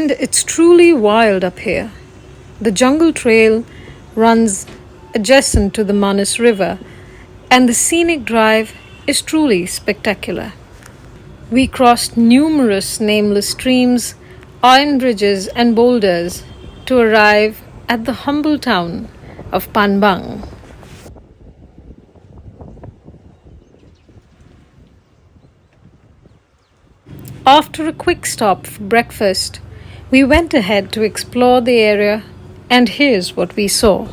And it's truly wild up here. The jungle trail runs adjacent to the Manas River, and the scenic drive is truly spectacular. We crossed numerous nameless streams, iron bridges, and boulders to arrive at the humble town of Panbang. After a quick stop for breakfast, we went ahead to explore the area, and here's what we saw.